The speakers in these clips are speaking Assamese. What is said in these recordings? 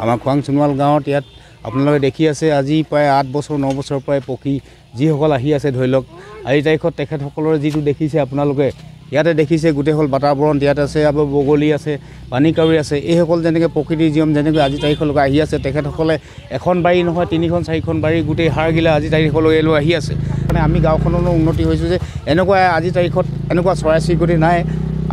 আমাৰ খোৱাং সোণোৱাল গাঁৱত ইয়াত আপোনালোকে দেখি আছে আজি প্ৰায় 8 বছৰ 9 বছৰ প্ৰায় পক্ষী যিসকল আহি আছে ধৰি লওক আজি তাৰিখত তেখেতসকলৰ যিটো দেখিছে আপোনালোকে ইয়াতে দেখিছে গোটেই হল বাতাবৰণ ইয়াত আছে আৰু বগলী আছে পানীকাউৰী আছে এইসকল যেনেকৈ প্ৰকৃতিৰ জীৱ যেনেকৈ আজি তাৰিখলৈকে আহি আছে তেখেতসকলে এখন বাৰী নহয় 3খন 4খন বাৰী গোটেই হাড়গিলা আজি তাৰিখলৈ এলৈ আহি আছে মানে আমি গাঁওখনৰো উন্নতি হৈছোঁ যে এনেকুৱা আজি তাৰিখত এনেকুৱা চৰাই চিৰিকটি নাই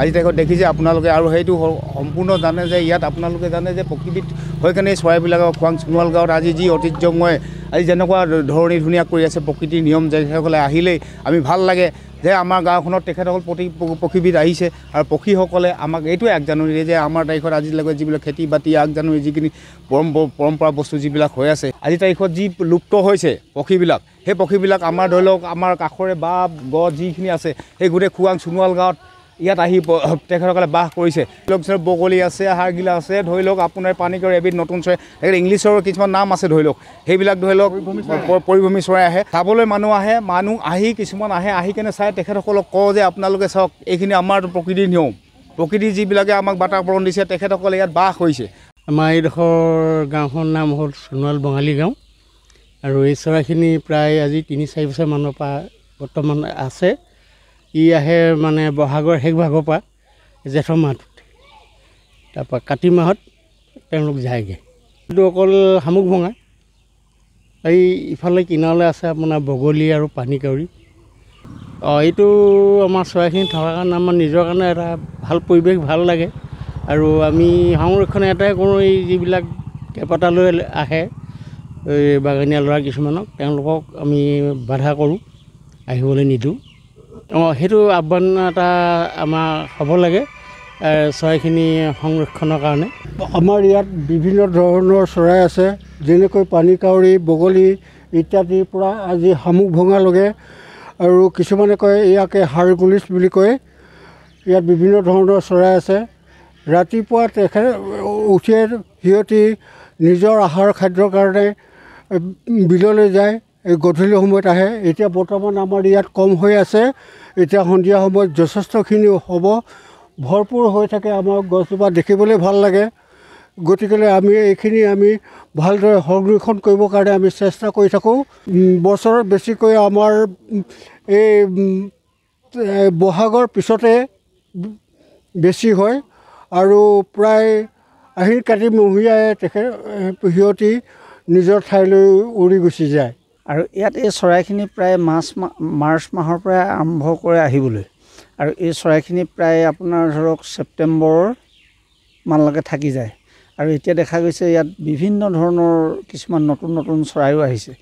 আজি তাৰিখত দেখিছে আপোনালোকে আৰু সেইটো সম্পূৰ্ণ জানে যে ইয়াত আপোনালোকে জানে যে প্ৰকৃতিত হৈ কেনে চৰাইবিলাকক খোৱাং সোণোৱাল গাঁৱত আজি যি ঐতিহ্যময় আজি যেনেকুৱা ধৰণী ধুনীয়া কৰি আছে প্ৰকৃতিৰ নিয়ম যেসকলে আহিলেই আমি ভাল লাগে যে আমাৰ গাঁওখনত তেখেতসকল পক্ষীবিদ আহিছে আৰু পক্ষীসকলে আমাক এইটোৱে 1 জানুৱাৰী যে আমাৰ তাৰিখত আজিলৈকে যিবিলাক খেতি বাতি 1 জানুৱাৰী যিখিনি পৰম্পৰা বস্তু যিবিলাক হৈ আছে আজি তাৰিখত যি লুপ্ত হৈছে পক্ষীবিলাক সেই পক্ষীবিলাক আমাৰ ধৰি লওক আমাৰ কাষৰে বা গছ যিখিনি আছে সেই গোটেই খোৱাং সোণোৱাল গাঁৱত ইয়াত আহি তেখেতসকলে বাস কৰিছে বগলী আছে হাড়গিলা আছে ধৰি লওক আপোনাৰ পানীকাউৰী এবিধ নতুন চৰাই ইংলিছৰ কিছুমান নাম আছে ধৰি লওক সেইবিলাক ধৰি লওক পৰিভ্ৰমী চৰাই আহে চাবলৈ মানুহ আহি কিছুমান আহি কেনে চাই তেখেতসকলক কওঁ যে আপোনালোকে চাওক এইখিনি আমাৰ প্ৰকৃতিৰ নিয়ম প্ৰকৃতিৰ যিবিলাকে আমাক বাতাবৰণ দিছে তেখেতসকলে ইয়াত বাস কৰিছে আমাৰ এইডোখৰ গাঁওখনৰ নাম হ'ল সোণোৱাল বঙালী গাঁও আৰু এই চৰাইখিনি প্ৰায় আজি 3-4 বছৰ মানৰ পৰা বৰ্তমান আছে ই আহে মানে বহাগৰ শেষ ভাগৰ পৰা জেঠ মাহত তাৰপৰা কাতি মাহত তেওঁলোক যায়গৈ এইটো অকল শামুক ভঙা এই ইফালে কিনাৰলৈ আছে আপোনাৰ বগলী আৰু পানীকাউৰী এইটো আমাৰ চৰাইখিনি থকাৰ কাৰণে আমাৰ নিজৰ কাৰণে এটা ভাল পৰিৱেশ ভাল লাগে আৰু আমি সংৰক্ষণ এটাই কৰোঁ এই যিবিলাক কেইবাটালৈ আহে এই বাগানীয়া ল'ৰা কিছুমানক তেওঁলোকক আমি বাধা কৰোঁ আহিবলৈ নিদিওঁ সেইটো আহ্বান এটা আমাৰ হ'ব লাগে চৰাইখিনি সংৰক্ষণৰ কাৰণে আমাৰ ইয়াত বিভিন্ন ধৰণৰ চৰাই আছে যেনেকৈ পানীকাউৰী বগলী ইত্যাদিৰ পৰা আজি শামুক ভঙালৈকে আৰু কিছুমানে কয় ইয়াকে হাড়গুলিছ বুলি কয় ইয়াত বিভিন্ন ধৰণৰ চৰাই আছে ৰাতিপুৱা উঠিয়ে সিহঁতি নিজৰ আহাৰ খাদ্যৰ কাৰণে বিললৈ যায় এই গধূলি সময়ত আহে এতিয়া বৰ্তমান আমাৰ ইয়াত কম হৈ আছে এতিয়া সন্ধিয়া সময়ত যথেষ্টখিনি হ'ব ভৰপূৰ হৈ থাকে আমাৰ গছজোপা দেখিবলৈ ভাল লাগে গতিকে আমি ভালদৰে সংৰক্ষণ কৰিবৰ কাৰণে আমি চেষ্টা কৰি থাকোঁ বছৰত বেছিকৈ আমাৰ এই বহাগৰ পিছতে বেছি হয় আৰু প্ৰায় আহিন কাতি মহীয়াই সিহঁতি নিজৰ ঠাইলৈ উৰি গুচি যায় আৰু ইয়াত এই চৰাইখিনি প্ৰায় মাৰ্চ মাহৰ পৰা আৰম্ভ কৰে আহিবলৈ আৰু এই চৰাইখিনি প্ৰায় আপোনাৰ ধৰক ছেপ্টেম্বৰ মানলৈকে থাকি যায় আৰু এতিয়া দেখা গৈছে ইয়াত বিভিন্ন ধৰণৰ কিছুমান নতুন চৰাইও আহিছে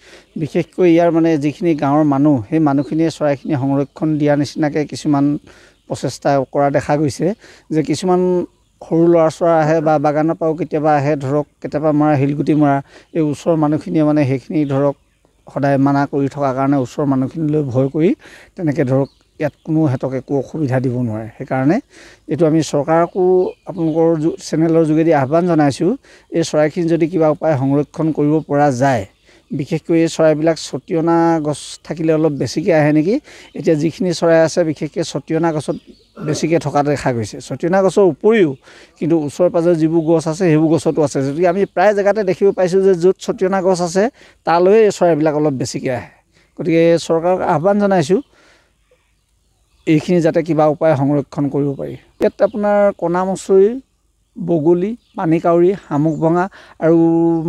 বিশেষকৈ ইয়াৰ মানে যিখিনি গাঁৱৰ মানুহ সেই মানুহখিনিয়ে চৰাইখিনি সংৰক্ষণ দিয়া নিচিনাকৈ কিছুমান প্ৰচেষ্টা কৰা দেখা গৈছে যে কিছুমান সৰু ল'ৰা ছোৱালী আহে বা বাগানৰ পৰাও কেতিয়াবা আহে ধৰক কেতিয়াবা মৰা শিলগুটি মৰা এই ওচৰৰ মানুহখিনিয়ে মানে সেইখিনি ধৰক সদায় মানা কৰি থকাৰ কাৰণে ওচৰৰ মানুহখিনিলৈ ভয় কৰি তেনেকৈ ধৰক ইয়াত কোনো হেতক একো অসুবিধা দিব নোৱাৰে সেইকাৰণে এইটো আমি চৰকাৰকো আপোনালোকৰ চেনেলৰ যোগেদি আহ্বান জনাইছোঁ এই চৰাইখিনি যদি কিবা উপায় সংৰক্ষণ কৰিব পৰা যায় বিশেষকৈ এই চৰাইবিলাক ছটিয়না গছ থাকিলে অলপ বেছিকৈ আহে নেকি এতিয়া যিখিনি চৰাই আছে বিশেষকৈ ছটিয়না গছত বেছিকৈ থকা দেখা গৈছে ছটিয়না গছৰ উপৰিও কিন্তু ওচৰে পাজৰে যিবোৰ গছ আছে সেইবোৰ গছতো আছে গতিকে আমি প্ৰায় জেগাতে দেখিব পাইছোঁ যে য'ত ছটিয়না গছ আছে তালৈ এই চৰাইবিলাক অলপ বেছিকৈ আহে গতিকে চৰকাৰক আহ্বান জনাইছোঁ এইখিনি যাতে কিবা উপায় সংৰক্ষণ কৰিব পাৰি ইয়াত আপোনাৰ কণামুচৰি বগলী পানীকাউৰী শামুক ভঙা আৰু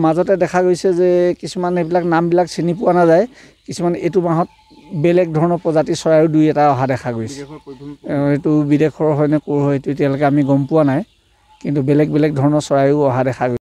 মাজতে দেখা গৈছে যে কিছুমান এইবিলাক নামবিলাক চিনি পোৱা নাযায় কিছুমান এইটো মাহত বেলেগ ধৰণৰ প্ৰজাতিৰ চৰাইও 2-এটা অহা দেখা গৈছে এইটো বিদেশৰ হয় নে ক'ৰ হয় এইটো এতিয়ালৈকে আমি গম পোৱা নাই কিন্তু বেলেগ ধৰণৰ চৰাইও অহা দেখা গৈছে